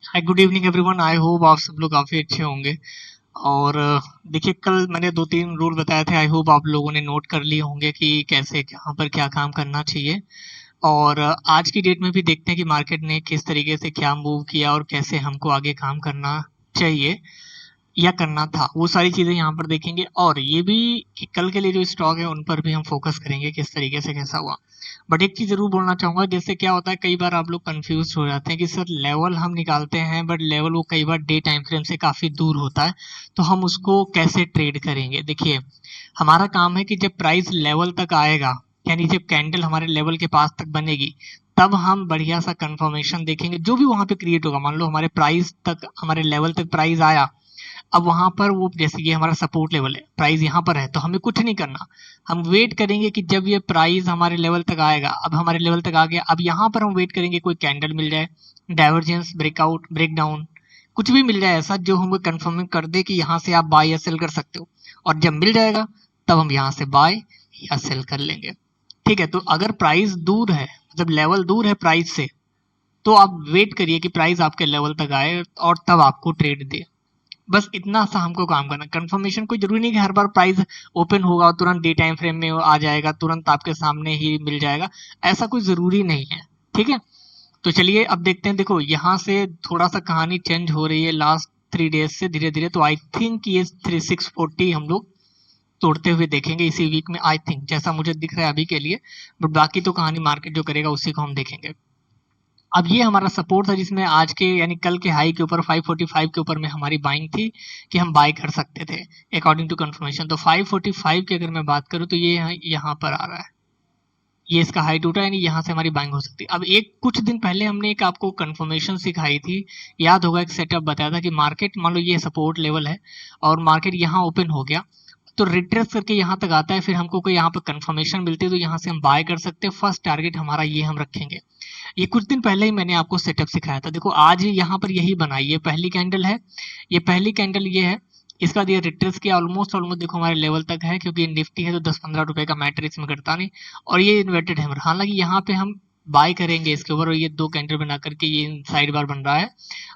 Hi, good evening everyone. I hope आप सब लोग काफ़ी अच्छे होंगे। और देखिए, कल मैंने 2-3 रूल बताए थे। आई होप आप लोगों ने नोट कर लिए होंगे कि कैसे कहाँ पर क्या काम करना चाहिए। और आज की डेट में भी देखते हैं कि मार्केट ने किस तरीके से क्या मूव किया और कैसे हमको आगे काम करना चाहिए या करना था। वो सारी चीज़ें यहाँ पर देखेंगे, और ये भी कि कल के लिए जो स्टॉक है उन पर भी हम फोकस करेंगे किस तरीके से कैसा हुआ। बट एक चीज़ ज़रूर बोलना चाहूँगा, जैसे क्या होता है कई बार आप लोग कंफ्यूज हो जाते हैं कि सर लेवल हम निकालते हैं बट लेवल वो कई बार डे टाइम फ्रेम से काफ़ी दूर होता है, तो हम उसको कैसे ट्रेड करेंगे। देखिए, हमारा काम है कि जब प्राइस लेवल तक आएगा, यानी जब कैंडल हमारे लेवल के पास तक बनेगी, तब हम बढ़िया सा कंफर्मेशन देखेंगे जो भी वहां पे क्रिएट होगा। मान लो हमारे प्राइस तक, हमारे लेवल तक प्राइस आया, अब वहां पर वो, जैसे ये हमारा सपोर्ट लेवल है, प्राइस यहाँ पर है, तो हमें कुछ नहीं करना। हम वेट करेंगे कि जब ये प्राइस हमारे लेवल तक आएगा। अब हमारे लेवल तक आ गया, अब यहाँ पर हम वेट करेंगे कोई कैंडल मिल जाए, डाइवर्जेंस, ब्रेकआउट, ब्रेकडाउन, कुछ भी मिल जाए ऐसा जो हमें कंफर्म कर दे कि यहाँ से आप बाय या सेल कर सकते हो। और जब मिल जाएगा तब हम यहाँ से बाय या सेल कर लेंगे। ठीक है, तो अगर प्राइस दूर है, मतलब लेवल दूर है प्राइस से, तो आप वेट करिए कि प्राइस आपके लेवल तक आए और तब आपको ट्रेड दे। बस इतना सा हमको काम करना। कंफर्मेशन कोई जरूरी नहीं कि हर बार प्राइस ओपन होगा और तुरंत डे टाइम फ्रेम में आ जाएगा, तुरंत आपके सामने ही मिल जाएगा, ऐसा कोई जरूरी नहीं है। ठीक है, तो चलिए अब देखते हैं। देखो, यहाँ से थोड़ा सा कहानी चेंज हो रही है लास्ट 3 डेज से धीरे धीरे। तो आई थिंक ये 3640 हम लोग तोड़ते हुए देखेंगे इसी वीक में, आई थिंक, जैसा मुझे दिख रहा है अभी के लिए। बट बाकी तो कहानी मार्केट जो करेगा उसी को हम देखेंगे। अब ये हमारा सपोर्ट था जिसमें आज के यानी कल के हाई के ऊपर 545 के ऊपर में हमारी बाइंग थी कि हम बाय कर सकते थे अकॉर्डिंग टू कंफर्मेशन। तो 545 की अगर मैं बात करूं तो ये यहाँ पर आ रहा है, ये इसका हाई टूटा, यानी यहाँ से हमारी बाइंग हो सकती है। अब एक कुछ दिन पहले हमने एक आपको कंफर्मेशन सिखाई थी, याद होगा, एक सेटअप बताया था कि मार्केट, मान लो ये सपोर्ट लेवल है और मार्केट यहाँ ओपन हो गया, तो रिट्रेस करके यहाँ तक आता है, फिर हमको कोई यहाँ पर कंफर्मेशन मिलती है तो यहाँ से हम बाय कर सकते हैं। फर्स्ट टारगेट हमारा ये हम रखेंगे। ये कुछ दिन पहले ही मैंने आपको सेटअप सिखाया था। देखो, आज यहाँ पर यही बनाई, ये पहली कैंडल है, ये पहली कैंडल ये है। इसका ये रिट्रेस किया ऑलमोस्ट ऑलमोस्ट, देखो हमारे लेवल तक है, क्योंकि निफ्टी है तो 10-15 रुपए का मैटर इसमें करता नहीं। और ये इन्वर्टेड हैमर, हालांकि यहाँ पे हम बाय करेंगे इसके ऊपर, और ये दो कैंडल बना करके ये साइड बार बन रहा है,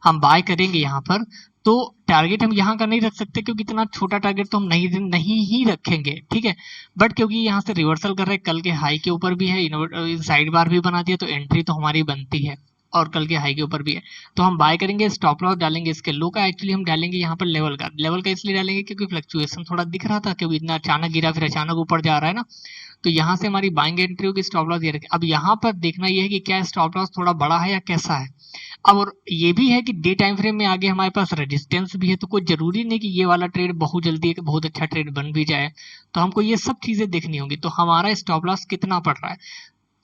हम बाय करेंगे यहाँ पर। तो टारगेट हम यहाँ का नहीं रख सकते क्योंकि इतना छोटा टारगेट तो हम नहीं नहीं ही रखेंगे। ठीक है, बट क्योंकि यहाँ से रिवर्सल कर रहे हैं, कल के हाई के ऊपर भी है, साइड बार भी बना दिया, तो एंट्री तो हमारी बनती है, और कल के हाई के ऊपर भी है। तो हम बाय करेंगे, स्टॉप लॉस डालेंगे इसके लो का। एक्चुअली हम डालेंगे यहाँ पर लेवल का इसलिए डालेंगे क्योंकि फ्लक्चुएशन थोड़ा दिख रहा था, क्योंकि इतना अचानक गिरा फिर अचानक ऊपर जा रहा है ना। तो यहाँ से हमारी बाइंग एंट्री होगी, स्टॉप लॉस ये रखें। अब यहाँ पर देखना ये है कि क्या स्टॉप लॉस थोड़ा बड़ा है या कैसा है। अब और ये भी है कि डे टाइम फ्रेम में आगे हमारे पास रेजिस्टेंस भी है, तो कोई जरूरी नहीं कि ये वाला ट्रेड बहुत जल्दी एक बहुत अच्छा ट्रेड बन भी जाए। तो हमको ये सब चीजें देखनी होगी। तो हमारा स्टॉप लॉस कितना पड़ रहा है,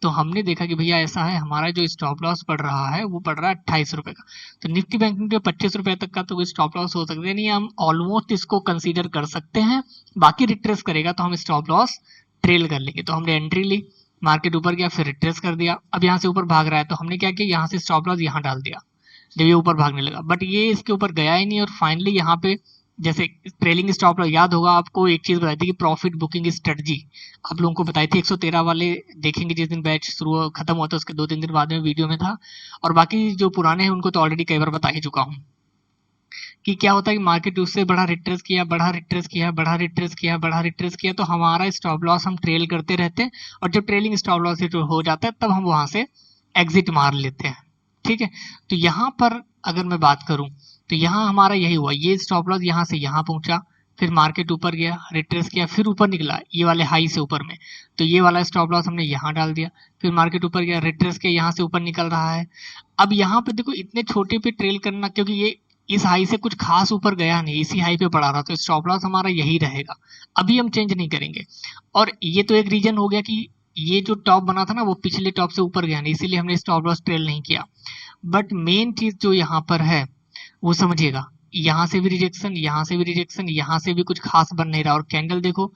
तो हमने देखा कि भैया ऐसा है, हमारा जो स्टॉप लॉस पड़ रहा है वो पड़ रहा है 28 रुपए का। तो निफ्टी बैंक निफ्टी 25 रुपए तक का तो स्टॉप लॉस हो सकता है, नहीं हम ऑलमोस्ट इसको कंसीडर कर सकते हैं। बाकी रिट्रेस करेगा तो हम स्टॉप लॉस ट्रेल कर लेंगे। तो हमने एंट्री ली, मार्केट ऊपर गया, फिर रिट्रेस कर दिया, अब यहाँ से ऊपर भाग रहा है तो हमने क्या किया, यहाँ से स्टॉप लॉस यहाँ डाल दिया जब ये ऊपर भागने लगा। बट ये इसके ऊपर गया ही नहीं, और फाइनली यहाँ पे जैसे ट्रेलिंग स्टॉप लॉस, याद होगा आपको एक चीज बताई थी कि प्रॉफिट बुकिंग स्ट्रेटजी आप लोगों को बताई थी, 113 वाले देखेंगे जिस दिन बैच शुरू खत्म हुआ था उसके 2-3 दिन बाद में वीडियो में था। और बाकी जो पुराने हैं उनको तो ऑलरेडी कई बार बता ही चुका हूँ कि क्या होता है कि मार्केट उससे बड़ा रिट्रेस किया, बड़ा रिट्रेस किया, बड़ा रिट्रेस किया, बड़ा रिट्रेस किया, तो हमारा स्टॉप लॉस हम ट्रेल करते रहते हैं, और जब ट्रेलिंग स्टॉप लॉस हो जाता है तब हम वहां से एग्जिट मार लेते हैं। ठीक है, तो यहाँ पर अगर मैं बात करूं तो यहाँ हमारा यही हुआ, ये स्टॉप लॉस यहाँ से यहाँ पहुंचा, फिर मार्केट ऊपर गया, रिट्रेस किया, फिर ऊपर निकला ये वाले हाई से ऊपर में, तो ये वाला स्टॉप लॉस हमने यहाँ डाल दिया। फिर मार्केट ऊपर गया, रिट्रेस किया, यहाँ से ऊपर निकल रहा है। अब यहाँ पे देखो, इतने छोटे पे ट्रेल करना, क्योंकि ये इस हाई से कुछ खास ऊपर गया नहीं, इसी हाई पे पड़ा रहा, तो स्टॉप लॉस हमारा यही रहेगा, अभी हम चेंज नहीं करेंगे। और ये तो एक रीजन हो गया कि ये जो टॉप बना था ना वो पिछले टॉप से ऊपर गया नहीं, इसीलिए हमने स्टॉप लॉस ट्रेल नहीं किया। बट मेन चीज जो यहाँ पर है वो समझिएगा, यहाँ से भी रिजेक्शन, यहाँ से भी रिजेक्शन, यहाँ से भी कुछ खास बन नहीं रहा, और कैंडल देखो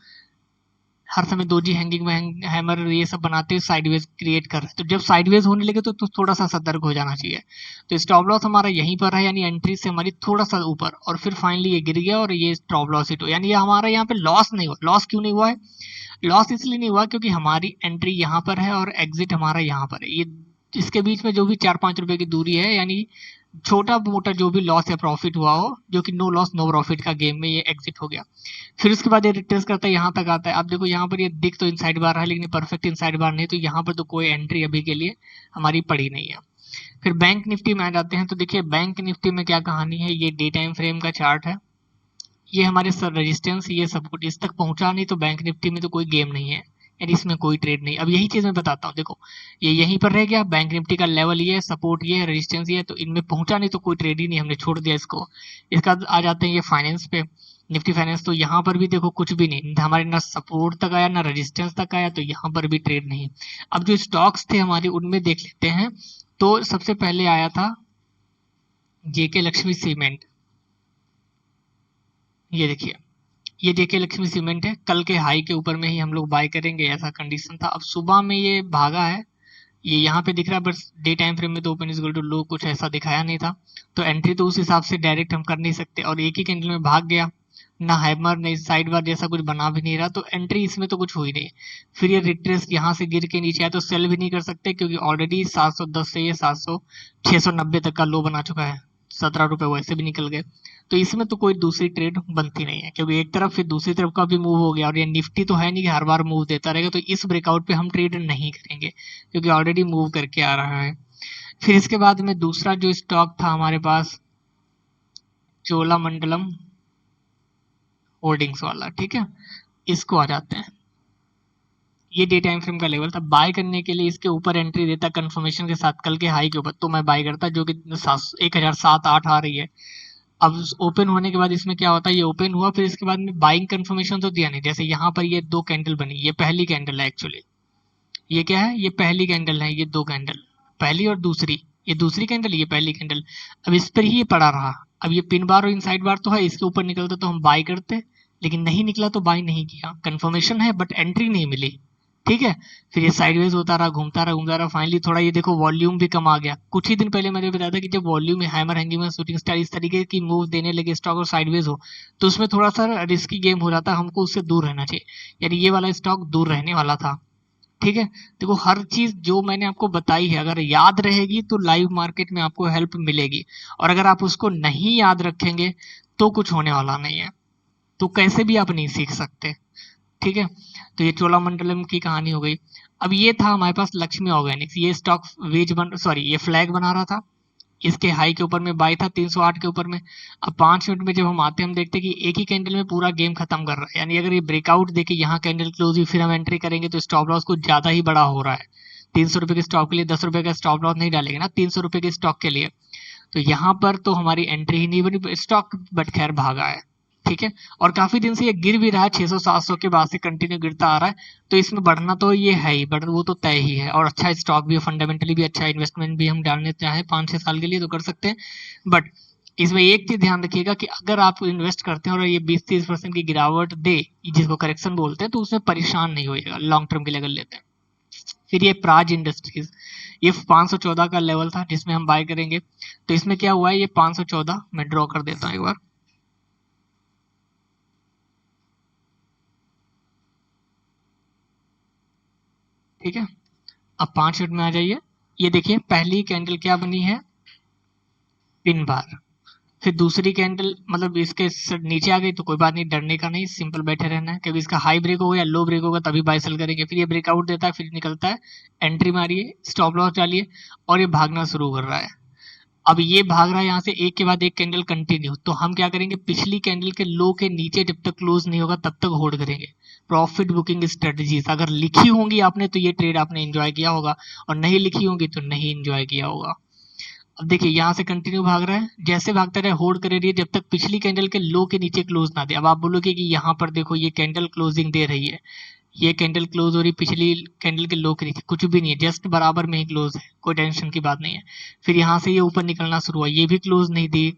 हर समय दोजी हैंगिंग हैमर ये सब बनाते हुए साइडवेज क्रिएट कर रहे हैं। तो जब साइडवेज होने लगे तो थोड़ा सा सतर्क हो जाना चाहिए। तो स्टॉप लॉस हमारा यहीं पर है, यानी एंट्री से हमारी थोड़ा सा ऊपर, और फिर फाइनली ये गिर गया और ये स्टॉप लॉस हिट हो, यानी ये हमारा यहाँ पे लॉस नहीं हुआ। लॉस क्यों नहीं हुआ है, लॉस इसलिए नहीं हुआ क्योंकि हमारी एंट्री यहाँ पर है और एग्जिट हमारा यहाँ पर है। ये इसके बीच में जो भी 4-5 रुपए की दूरी है, यानी छोटा मोटा जो भी लॉस या प्रॉफिट हुआ हो, जो कि नो लॉस नो प्रॉफिट का गेम में ये एग्जिट हो गया। फिर उसके बाद ये रिट्रेस करता है, यहाँ तक आता है। अब देखो यहाँ पर ये दिख तो इनसाइड बार रहा है, लेकिन परफेक्ट इनसाइड बार नहीं, तो यहाँ पर तो कोई एंट्री अभी के लिए हमारी पड़ी नहीं है। फिर बैंक निफ्टी में आ जाते हैं, तो देखिए बैंक निफ्टी में क्या कहानी है। ये डे टाइम फ्रेम का चार्ट है, ये हमारे रेजिस्टेंस ये सब कुछ इस तक पहुंचा नहीं, तो बैंक निफ्टी में तो कोई गेम नहीं है, यानी इसमें कोई ट्रेड नहीं। अब यही चीज मैं बताता हूँ, देखो ये यहीं पर रह गया, बैंक निफ्टी का लेवल ये है, सपोर्ट ये है, रेजिस्टेंस ये है, तो इनमें पहुंचा नहीं तो कोई ट्रेड ही नहीं, हमने छोड़ दिया इसको। इसका बाद आ जाते हैं ये फाइनेंस पे, निफ्टी फाइनेंस, तो यहाँ पर भी देखो कुछ भी नहीं, हमारे ना सपोर्ट तक आया ना रेजिस्टेंस तक आया, तो यहाँ पर भी ट्रेड नहीं। अब जो स्टॉक्स थे हमारे उनमें देख लेते हैं, तो सबसे पहले आया था जेके लक्ष्मी सीमेंट। ये देखिए, ये जेके लक्ष्मी सीमेंट है, कल के हाई के ऊपर में ही हम लोग बाय करेंगे ऐसा कंडीशन था। अब सुबह में ये भागा है, ये यहाँ पे दिख रहा है, बस डे टाइम फ्रेम में तो open is equal to low कुछ ऐसा दिखाया नहीं था, तो एंट्री तो उस हिसाब से डायरेक्ट हम कर नहीं सकते, और एक ही कैंडल में भाग गया, ना हैमर नहीं साइड बार जैसा कुछ बना भी नहीं रहा, तो एंट्री इसमें तो कुछ हुई नहीं। फिर ये रिट्रेस यहाँ से गिर के नीचे आया, तो सेल भी नहीं कर सकते, क्योंकि ऑलरेडी 710 से ये 690 तक का लो बना चुका है, 17 रुपए वैसे भी निकल गए, तो इसमें तो कोई दूसरी ट्रेड बनती नहीं है, क्योंकि एक तरफ फिर दूसरी तरफ का भी मूव हो गया, और ये निफ्टी तो है नहीं कि हर बार मूव देता रहेगा, तो इस ब्रेकआउट पे हम ट्रेड नहीं करेंगे, क्योंकि ऑलरेडी मूव करके आ रहा है। फिर इसके बाद में दूसरा जो स्टॉक था हमारे पास, चोलामंडलम होल्डिंग्स वाला, ठीक है, इसको आ जाते हैं। ये डे टाइम फ्रेम का लेवल था, बाय करने के लिए इसके ऊपर एंट्री देता कंफर्मेशन के साथ कल के हाई के ऊपर, तो मैं बाय करता, जो कि 1007-8 आ रही है। अब ओपन होने के बाद इसमें क्या होता है, ये ओपन हुआ, फिर इसके बाद में बाइंग कंफर्मेशन तो दिया नहीं, जैसे यहाँ पर ये दो कैंडल बनी, ये पहली कैंडल है एक्चुअली, ये क्या है, ये पहली कैंडल है, ये दो कैंडल, पहली और दूसरी, ये दूसरी कैंडल, ये पहली कैंडल। अब इस पर ही ये पड़ा रहा, अब ये पिन बार और इनसाइड बार तो है, इसके ऊपर निकलता तो हम बाय करते, लेकिन नहीं निकला तो बाय नहीं किया, कंफर्मेशन है बट एंट्री नहीं मिली, ठीक है। फिर ये साइडवेज होता रहा, घूमता रहा, फाइनली थोड़ा ये देखो वॉल्यूम भी कम आ गया। कुछ ही दिन पहले मैंने बताया था कि जब वॉल्यूम में हैमर हैंगिंग में शूटिंग स्टार इस तरीके की मूव देने लगे स्टॉक और साइडवेज हो, तो उसमें थोड़ा सा रिस्की गेम हो जाता है, हमको उससे दूर रहना चाहिए, यानी ये वाला स्टॉक दूर रहने वाला था, ठीक है। देखो हर चीज जो मैंने आपको बताई है अगर याद रहेगी तो लाइव मार्केट में आपको हेल्प मिलेगी, और अगर आप उसको नहीं याद रखेंगे तो कुछ होने वाला नहीं है, तो कैसे भी आप नहीं सीख सकते, ठीक है। तो ये चोलामंडलम की कहानी हो गई। अब ये था हमारे पास लक्ष्मी ऑर्गेनिक्स, ये स्टॉक ये फ्लैग बना रहा था, इसके हाई के ऊपर में बाई था 308 के ऊपर में। अब 5 मिनट में जब हम आते हैं हम देखते हैं कि एक ही कैंडल में पूरा गेम खत्म कर रहा है, यानी अगर ये ब्रेकआउट देके यहाँ कैंडल क्लोज हुई फिर हम एंट्री करेंगे तो स्टॉप लॉस कुछ ज्यादा ही बड़ा हो रहा है। 300 रुपए के स्टॉक के लिए 10 रुपए का स्टॉप लॉस नहीं डालेंगे ना 300 रुपए के स्टॉक के लिए, तो यहाँ पर तो हमारी एंट्री ही नहीं बनी स्टॉक, बट खैर भागा है, ठीक है। और काफी दिन से ये गिर भी रहा है, 600-700 के बाद से कंटिन्यू गिरता आ रहा है, तो इसमें बढ़ना तो ये है ही, बढ़ वो तो तय ही है, और अच्छा स्टॉक भी है, फंडामेंटली भी अच्छा है, इन्वेस्टमेंट भी हम डालने चाहें 5-6 साल के लिए तो कर सकते हैं। बट इसमें एक चीज ध्यान रखिएगा कि अगर आप इन्वेस्ट करते हैं और ये 20-30% की गिरावट दे, जिसको करेक्शन बोलते हैं, तो उसमें परेशान नहीं होइएगा, लॉन्ग टर्म के लिए अगर लेते हैं। फिर ये प्राज इंडस्ट्रीज, ये 514 का लेवल था जिसमें हम बाय करेंगे, तो इसमें क्या हुआ है, ये 514 मैं ड्रॉ कर देता हूँ एक बार, ठीक है। अब 5 मिनट में आ जाइए, ये देखिए पहली कैंडल क्या बनी है, पिन बार, फिर दूसरी कैंडल मतलब इसके नीचे आ गई तो कोई बात नहीं, डरने का नहीं, सिंपल बैठे रहना है, क्योंकि इसका हाई ब्रेक होगा या लो ब्रेक होगा तभी बाय सेल करेंगे। फिर ये ब्रेकआउट देता है, फिर निकलता है, एंट्री मारिए, स्टॉप लॉस डालिए, और ये भागना शुरू कर रहा है। अब ये भाग रहा है यहाँ से एक के बाद एक कैंडल कंटिन्यू, तो हम क्या करेंगे, पिछली कैंडल के लो के नीचे जब तक क्लोज नहीं होगा तब तक होल्ड करेंगे। प्रॉफिट बुकिंग स्ट्रेटजीज अगर लिखी होंगी आपने तो ये ट्रेड आपने एंजॉय किया होगा, और नहीं लिखी होंगी तो नहीं एंजॉय किया होगा। अब देखिए यहाँ से कंटिन्यू भाग रहा है, जैसे भागता रहे होल्ड करे रहिए जब तक पिछली कैंडल के लो के नीचे क्लोज ना दे। अब आप बोलोगे कि यहाँ पर देखो ये कैंडल क्लोजिंग दे रही है, ये कैंडल क्लोज हो रही पिछली कैंडल के लो के नीचे, कुछ भी नहीं है, जस्ट बराबर में ही क्लोज है, कोई टेंशन की बात नहीं है। फिर यहाँ से ये ऊपर निकलना शुरू हुआ, ये भी क्लोज नहीं दी,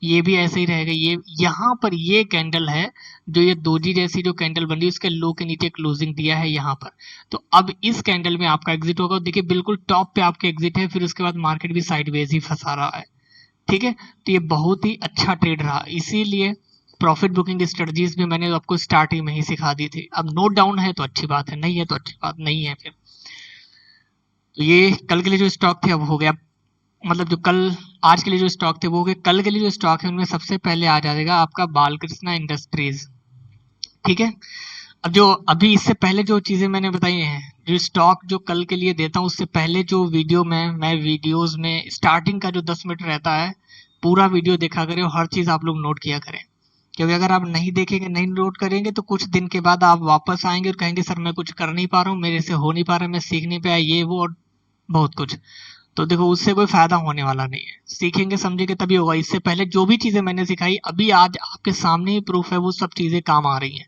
ये भी ऐसे ही रहेगा। ये यहाँ पर ये कैंडल है जो ये दोजी जैसी जो कैंडल बन रही है उसके लो के नीचे क्लोजिंग दिया है यहाँ पर, तो अब इस कैंडल में आपका एग्जिट होगा। देखिए बिल्कुल टॉप पे आपके एग्जिट है, फिर उसके बाद मार्केट भी साइडवेज ही फंसा रहा है, ठीक है। तो ये बहुत ही अच्छा ट्रेड रहा, इसीलिए प्रॉफिट बुकिंग स्ट्रेटजीज भी मैंने आपको स्टार्टिंग में ही सिखा दी थी। अब नोट डाउन है तो अच्छी बात है, नहीं है तो अच्छी बात नहीं है। फिर तो ये कल के लिए जो स्टॉक थे अब हो गया मतलब जो कल आज के लिए जो स्टॉक थे वो हो गए। कल के लिए जो स्टॉक है उनमें सबसे पहले आ जाएगा आपका बालकृष्णा इंडस्ट्रीज। ठीक है। अब जो अभी इससे पहले जो चीजें मैंने बताई हैं, जो स्टॉक जो कल के लिए देता हूँ उससे पहले जो वीडियो में मैं वीडियोस में स्टार्टिंग का जो 10 मिनट रहता है पूरा वीडियो देखा करें और हर चीज आप लोग नोट किया करें। क्योंकि अगर आप नहीं देखेंगे नहीं नोट करेंगे तो कुछ दिन के बाद आप वापस आएंगे और कहेंगे सर मैं कुछ कर नहीं पा रहा हूँ, मेरे से हो नहीं पा रहा, मैं सीख नहीं पाया, ये वो और बहुत कुछ। तो देखो उससे कोई फायदा होने वाला नहीं है। सीखेंगे समझेंगे तभी होगा। इससे पहले जो भी चीजें मैंने सिखाई अभी आज आपके सामने ही प्रूफ है, वो सब चीजें काम आ रही हैं।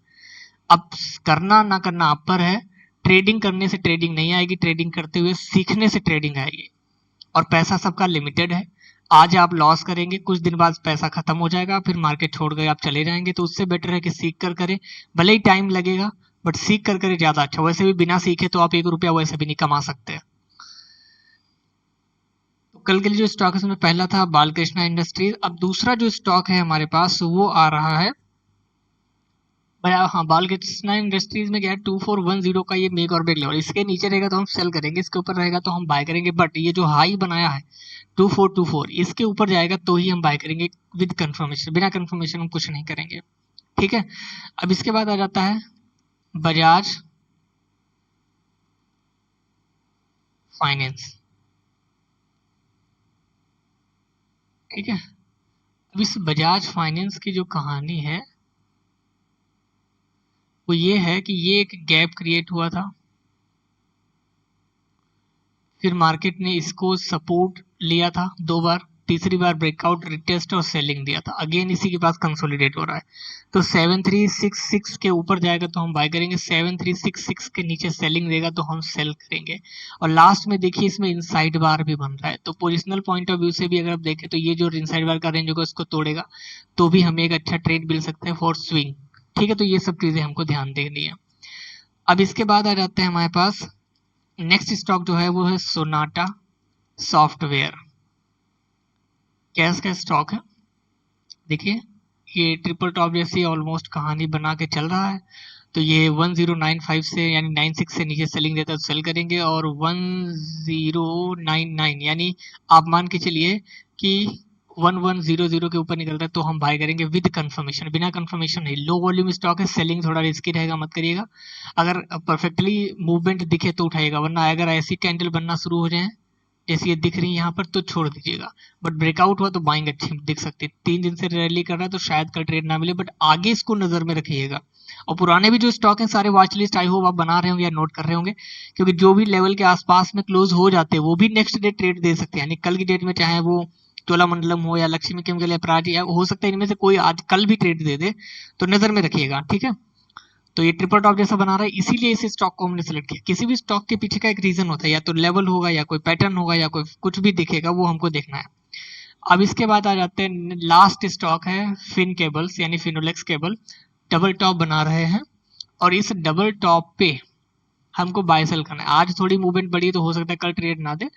अब करना ना करना आप पर है। ट्रेडिंग करने से ट्रेडिंग नहीं आएगी, ट्रेडिंग करते हुए सीखने से ट्रेडिंग आएगी। और पैसा सबका लिमिटेड है। आज आप लॉस करेंगे, कुछ दिन बाद पैसा खत्म हो जाएगा, फिर मार्केट छोड़ कर आप चले जाएंगे। तो उससे बेटर है कि सीख कर करें, भले ही टाइम लगेगा बट सीख कर करें ज्यादा अच्छा। वैसे भी बिना सीखे तो आप 1 रुपया वैसे भी नहीं कमा सकते हैं। तो कल के लिए जो स्टॉक है उसमें पहला था बालकृष्णा इंडस्ट्रीज। अब दूसरा जो स्टॉक है हमारे पास वो आ रहा है, हाँ, बालकृष्णा इंडस्ट्रीज में क्या है 2410 का ये मेक और ब्रेक लेवल। इसके नीचे रहेगा तो हम सेल करेंगे, इसके ऊपर रहेगा तो हम बाय करेंगे। बट ये जो हाई बनाया है 2424 इसके ऊपर जाएगा तो ही हम बाय करेंगे विद कंफर्मेशन। बिना कंफर्मेशन हम कुछ नहीं करेंगे। ठीक है। अब इसके बाद आ जाता है बजाज फाइनेंस। ठीक है। अब इस बजाज फाइनेंस की जो कहानी है वो ये है कि ये एक गैप क्रिएट हुआ था, फिर मार्केट ने इसको सपोर्ट लिया था 2 बार, तीसरी बार ब्रेकआउट रिटेस्ट और सेलिंग दिया था। अगेन इसी के पास कंसोलिडेट हो रहा है। तो 7366 के ऊपर जाएगा तो हम बाय करेंगे, 7366 के नीचे सेलिंग देगा तो हम सेल करेंगे। और लास्ट में देखिए इसमें इनसाइड बार भी बन रहा है, तो पोजिशनल पॉइंट ऑफ व्यू से भी अगर आप देखें तो ये जो इनसाइड बार का रेंज होगा उसको तोड़ेगा तो भी हमें एक अच्छा ट्रेड मिल सकता है फॉर स्विंग। ठीक है। तो ये सब चीजें हमको ध्यान देनी है। अब इसके बाद आ जाते हैं हमारे पास नेक्स्ट स्टॉक जो है वो है सोनाटा सॉफ्टवेयर। कैश का स्टॉक है। देखिए ये ट्रिपल टॉप जैसी ऑलमोस्ट कहानी बना के चल रहा है। तो ये 1095 से यानी 96 से नीचे सेलिंग देता है तो सेल करेंगे, और 1099 यानी आप मान के चलिए कि 1100 के ऊपर निकल रहा है तो हम बाय करेंगे विद कंफर्मेशन। बिना कंफर्मेशन नहीं। लो वॉल्यूम स्टॉक है, सेलिंग थोड़ा रिस्की रहेगा, मत करिएगा। अगर परफेक्टली मूवमेंट दिखे तो उठाइएगा, वरना अगर ऐसी कैंडल बनना शुरू हो जाए जैसे ये दिख रही है यहाँ पर तो छोड़ दीजिएगा। बट ब्रेकआउट हुआ तो बाइंग अच्छी दिख सकती है। 3 दिन से रैली कर रहा है तो शायद कल ट्रेड ना मिले, बट आगे इसको नजर में रखिएगा। और पुराने भी जो स्टॉक हैं सारे वॉच लिस्ट आई होप आप बना रहे होंगे या नोट कर रहे होंगे, क्योंकि जो भी लेवल के आसपास में क्लोज हो जाते हैं वो भी नेक्स्ट डे ट्रेड दे सकते हैं। यानी कल की डेट में चाहे वो चोलामंडलम हो या लक्ष्मी केमिकल या प्राजी, या हो सकता है इनमें से कोई आज कल भी ट्रेड दे दे, तो नजर में रखिएगा। ठीक है। तो ये ट्रिपल टॉप जैसा बना रहा है, इसीलिए इस स्टॉक को हमने सेलेक्ट किया। किसी भी स्टॉक के पीछे का एक रीजन होता है, या तो लेवल होगा या कोई पैटर्न होगा या कोई कुछ भी दिखेगा, वो हमको देखना है। अब इसके बाद आ जाते हैं लास्ट स्टॉक है फिन केबल्स यानी फिनोलेक्स केबल। डबल टॉप बना रहे हैं और इस डबल टॉप पे हमको बाय सेल करना है। आज थोड़ी मूवमेंट बढ़ी तो हो सकता है कल ट्रेड ना दे,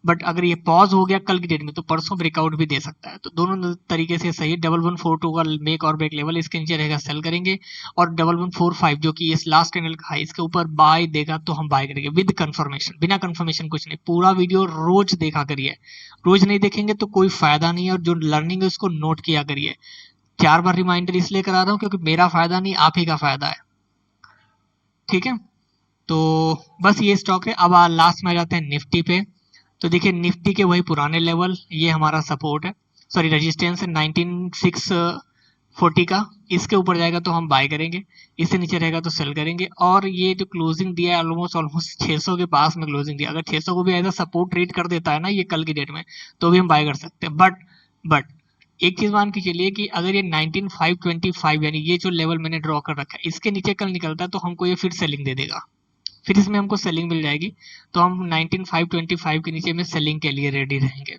बट अगर ये पॉज हो गया कल की डेट में तो परसों ब्रेकआउट भी दे सकता है। तो दोनों तरीके से सही है। 1142 का मेक और ब्रेक लेवल, इसके नीचे रहेगा सेल करेंगे। और 1145 जो कि इस लास्ट कैंडल का हाई, इसके ऊपर बाय देगा तो हम बाय करेंगे विद कंफर्मेशन। बिना कंफर्मेशन कुछ नहीं। पूरा वीडियो रोज देखा करिए, रोज नहीं देखेंगे तो कोई फायदा नहीं है। और जो लर्निंग है उसको नोट किया करिए। 4 बार रिमाइंडर इसलिए करा रहा हूँ क्योंकि मेरा फायदा नहीं आप ही का फायदा है। ठीक है। तो बस ये स्टॉक है। अब लास्ट में आ जाते हैं निफ्टी पे। तो देखिए निफ्टी के वही पुराने लेवल, ये हमारा सपोर्ट है, सॉरी रेजिस्टेंस है 19640 का। इसके ऊपर जाएगा तो हम बाय करेंगे, इससे नीचे रहेगा तो सेल करेंगे। और ये जो क्लोजिंग दिया है ऑलमोस्ट ऑलमोस्ट 600 के पास में क्लोजिंग दिया। अगर 600 को भी ऐसा सपोर्ट ट्रीट कर देता है ना ये कल की डेट में, तो भी हम बाय कर सकते हैं। बट एक चीज मान के चलिए कि अगर ये 19525 यानी ये जो लेवल मैंने ड्रॉ कर रखा है इसके नीचे कल निकलता है तो हमको ये फिर सेलिंग दे देगा, फिर इसमें हमको सेलिंग मिल जाएगी। तो हम 19525 के नीचे में सेलिंग के लिए रेडी रहेंगे।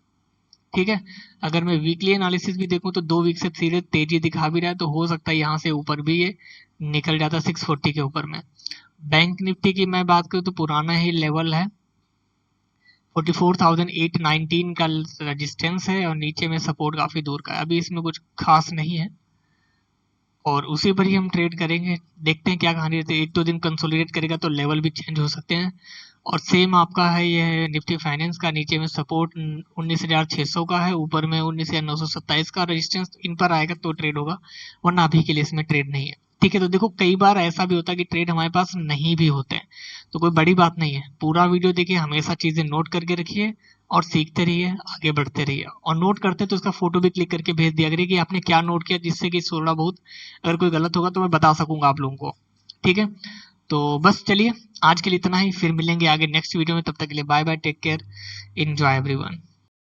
ठीक है। अगर मैं वीकली एनालिसिस भी देखूं तो 2 वीक से सीधे तेजी दिखा भी रहा है, तो हो सकता है यहाँ से ऊपर भी ये निकल जाता 640 के ऊपर में। बैंक निफ्टी की मैं बात करूँ तो पुराना ही लेवल है 44,819 का रेजिस्टेंस है, और नीचे में सपोर्ट काफी दूर का है। अभी इसमें कुछ खास नहीं है और उसी पर ही हम ट्रेड करेंगे। देखते हैं क्या कहानी रहती है। 1-2 दिन कंसोलिडेट करेगा तो लेवल भी चेंज हो सकते हैं। और सेम आपका है ये निफ्टी फाइनेंस का, नीचे में सपोर्ट 19,600 का है, ऊपर में 19,927 का रेजिस्टेंस, इन पर आएगा तो ट्रेड होगा, वरना अभी के लिए इसमें ट्रेड नहीं है। ठीक है, तो देखो कई बार ऐसा भी होता है कि ट्रेड हमारे पास नहीं भी होते हैं, तो कोई बड़ी बात नहीं है, पूरा वीडियो देखिए, हमेशा चीजें नोट करके रखिए और सीखते रहिए, आगे बढ़ते रहिए। और नोट करते तो उसका फोटो भी क्लिक करके भेज दिया करिए कि आपने क्या नोट किया, जिससे कि थोड़ा बहुत अगर कोई गलत होगा तो मैं बता सकूंगा आप लोगों को। ठीक है, तो बस चलिए आज के लिए इतना ही, फिर मिलेंगे आगे नेक्स्ट वीडियो में, तब तक के लिए bye bye, take care, enjoy everyone.